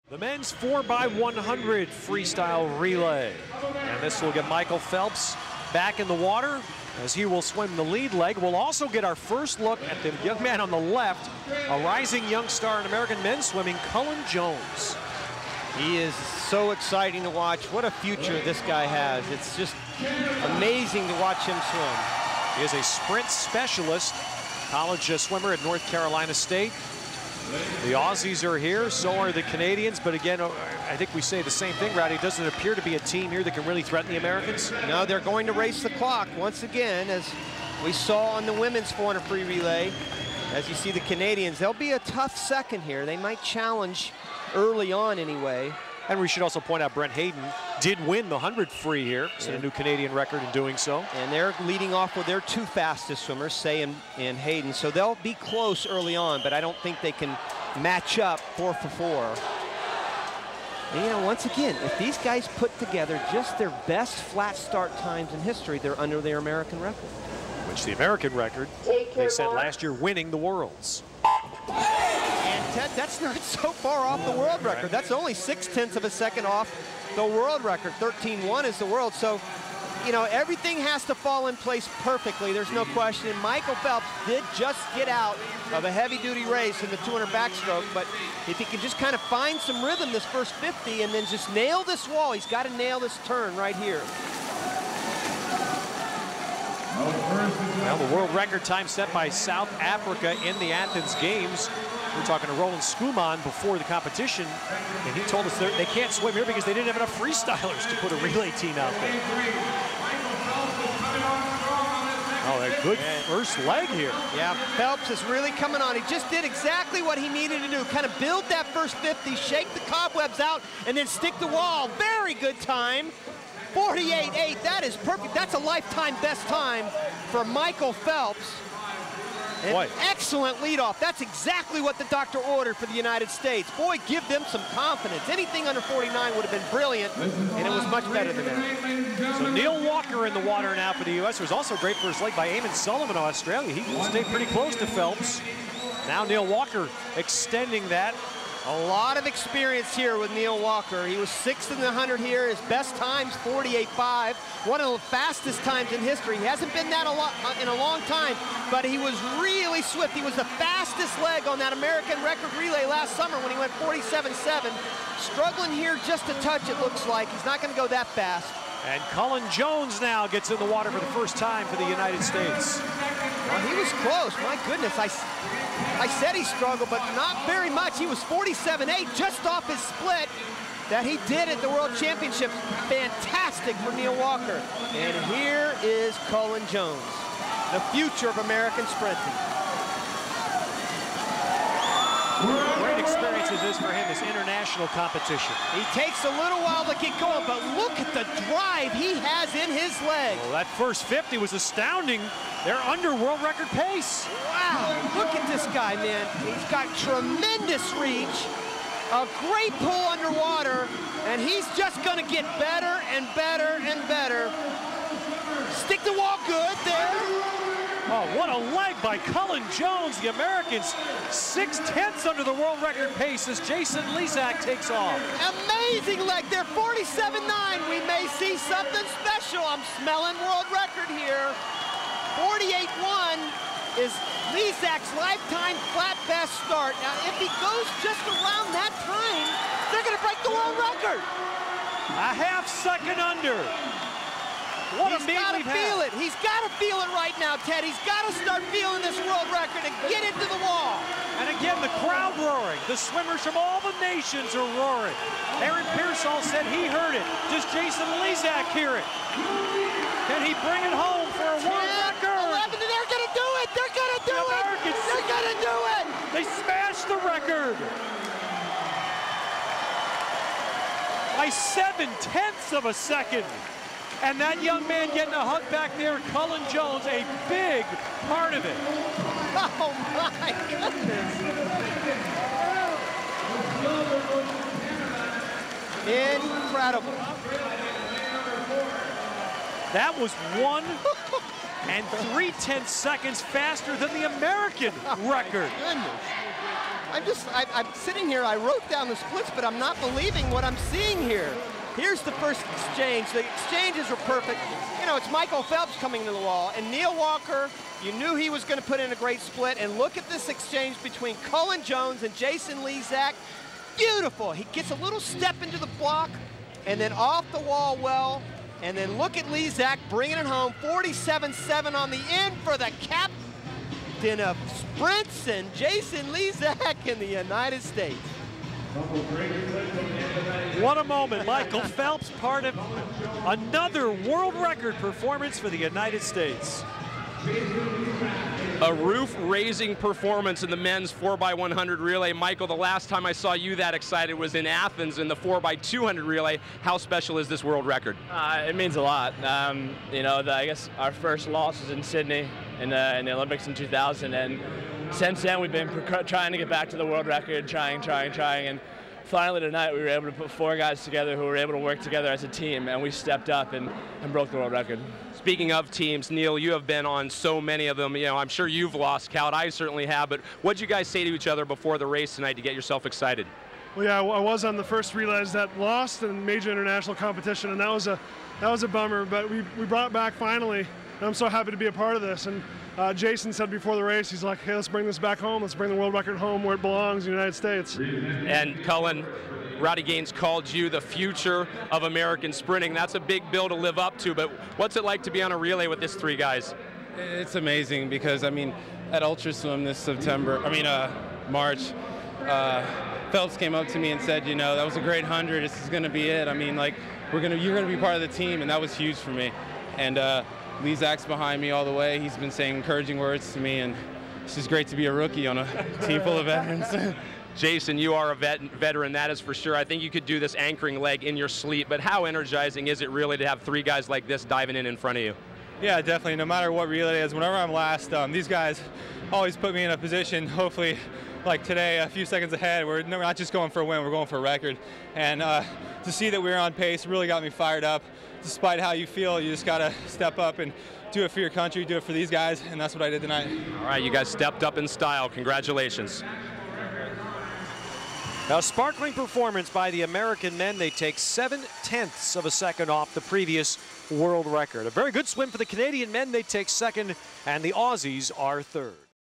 The men's 4x100 freestyle relay. And this will get Michael Phelps back in the water as he will swim the lead leg. We'll also get our first look at the young man on the left, a rising young star in American men's swimming, Cullen Jones. He is so exciting to watch. What a future this guy has. It's just amazing to watch him swim. He is a sprint specialist, college swimmer at North Carolina State. The Aussies are here, so are the Canadians, but again, I think we say the same thing, Rowdy. It doesn't appear to be a team here that can really threaten the Americans. No, they're going to race the clock once again, as we saw on the women's 400 free relay. As you see the Canadians, they'll be a tough second here. They might challenge early on anyway. And we should also point out Brent Hayden did win the 100 free here. It's a new Canadian record in doing so. And they're leading off with their two fastest swimmers, Say and Hayden. So they'll be close early on, but I don't think they can match up 4 for 4. And you know, once again, if these guys put together just their best flat start times in history, they're under their American record. Which the American record, they said last year, winning the Worlds. And Ted, that's not so far off the world record. That's only 0.6 of a second off the world record. 13.1 is the world. So, you know, everything has to fall in place perfectly. There's no question. And Michael Phelps did just get out of a heavy-duty race in the 200 backstroke, but if he can just kind of find some rhythm this first 50 and then just nail this wall, he's got to nail this turn right here. Well, the world record time set by South Africa in the Athens Games. We're talking to Roland Skuman before the competition, and he told us they can't swim here because they didn't have enough freestylers to put a relay team out there. Oh, a good first leg here. Yeah, Phelps is really coming on. He just did exactly what he needed to do. Kind of build that first 50, shake the cobwebs out, and then stick the wall. Very good time. 48.8, that is perfect. That's a lifetime best time for Michael Phelps. An excellent leadoff. That's exactly what the doctor ordered for the United States. Boy, give them some confidence. Anything under 49 would have been brilliant, and it was much better than that. So Neil Walker in the water now for the U.S. It was also great first leg by Eamon Sullivan of Australia. He stayed pretty close to Phelps. Now Neil Walker extending that. A lot of experience here with Neil Walker. He was 6th in the 100 here. His best time's 48.5. One of the fastest times in history. He hasn't been that in a long time, but he was really swift. He was the fastest leg on that American record relay last summer when he went 47.7. Struggling here just a touch, it looks like. He's not going to go that fast. And Cullen Jones now gets in the water for the first time for the United States. Well, he was close. My goodness, I said he struggled, but not very much. He was 47.8, just off his split that he did at the World Championships. Fantastic for Neil Walker. And here is Cullen Jones, the future of American sprinting. Great experiences this for him, this international competition. He takes a little while to get going, but look at the drive he has in his leg. Well, that first 50 was astounding. They're under world record pace. Wow, look at this guy, man. He's got tremendous reach, a great pull underwater, and he's just gonna get better and better and better. Stick the wall good there. Oh, what a leg by Cullen Jones. The Americans 0.6 under the world record pace as Jason Lezak takes off. Amazing leg there, 47.9. We may see something special. I'm smelling world record here. 48.1 is Lezak's lifetime flat best start. Now, if he goes just around that time, they're gonna break the world record. A half second under. What a meet we've had. Feel it. He's got to feel it right now, Ted. He's got to start feeling this world record and get into the wall. And again, the crowd roaring. The swimmers from all the nations are roaring. Aaron Pearsall said he heard it. Does Jason Lezak hear it? Can he bring it home for a world record? 11, they're going to do it. They're going to do it. They're going to do it. They smashed the record by 0.7 of a second. And that young man getting a hug back there, Cullen Jones, a big part of it. Oh my goodness. Incredible. That was 1 3/10 seconds faster than the American record. Goodness. I'm sitting here, I wrote down the splits, but I'm not believing what I'm seeing here. Here's the first exchange. The exchanges were perfect. You know, it's Michael Phelps coming to the wall, and Neil Walker, you knew he was going to put in a great split, and look at this exchange between Cullen Jones and Jason Lezak. Beautiful. He gets a little step into the block, and then off the wall well, and then look at Lezak bringing it home. 47-7 on the end for the captain of sprints, and Jason Lezak in the United States. What a moment. Michael Phelps, part of another world record performance for the United States. A roof-raising performance in the men's 4x100 relay. Michael, the last time I saw you that excited was in Athens in the 4x200 relay. How special is this world record? It means a lot. You know, I guess our first loss was in Sydney in the Olympics in 2000, and since then we've been trying to get back to the world record, trying, and finally tonight we were able to put 4 guys together who were able to work together as a team, and we stepped up and broke the world record. Speaking of teams, Neil, you have been on so many of them. You know, I'm sure you've lost count. I certainly have. But what did you guys say to each other before the race tonight to get yourself excited? Well, yeah, I was on the first relays that lost in major international competition, and that was a bummer. But we brought it back finally, and I'm so happy to be a part of this. And Jason said before the race, he's like, hey, let's bring this back home. Let's bring the world record home where it belongs, in the United States. And Cullen, Roddy Gaines called you the future of American sprinting. That's a big bill to live up to, but what's it like to be on a relay with these 3 guys? It's amazing because, I mean, at Ultra Swim this March, Phelps came up to me and said, you know, that was a great 100. This is going to be it. I mean, like, you're going to be part of the team, and that was huge for me. And Lezak's behind me all the way. He's been saying encouraging words to me, and it's just great to be a rookie on a team full of veterans. Jason, you are a veteran, that is for sure. I think you could do this anchoring leg in your sleep, but how energizing is it really to have 3 guys like this diving in front of you? Yeah, definitely. No matter what relay it is, whenever I'm last, these guys always put me in a position, hopefully, like today, a few seconds ahead. We're not just going for a win, we're going for a record. And to see that we're on pace really got me fired up. Despite how you feel, you just got to step up and do it for your country, do it for these guys, and that's what I did tonight. All right, you guys stepped up in style. Congratulations. A sparkling performance by the American men. They take 0.7 of a second off the previous world record. A very good swim for the Canadian men. They take second, and the Aussies are third.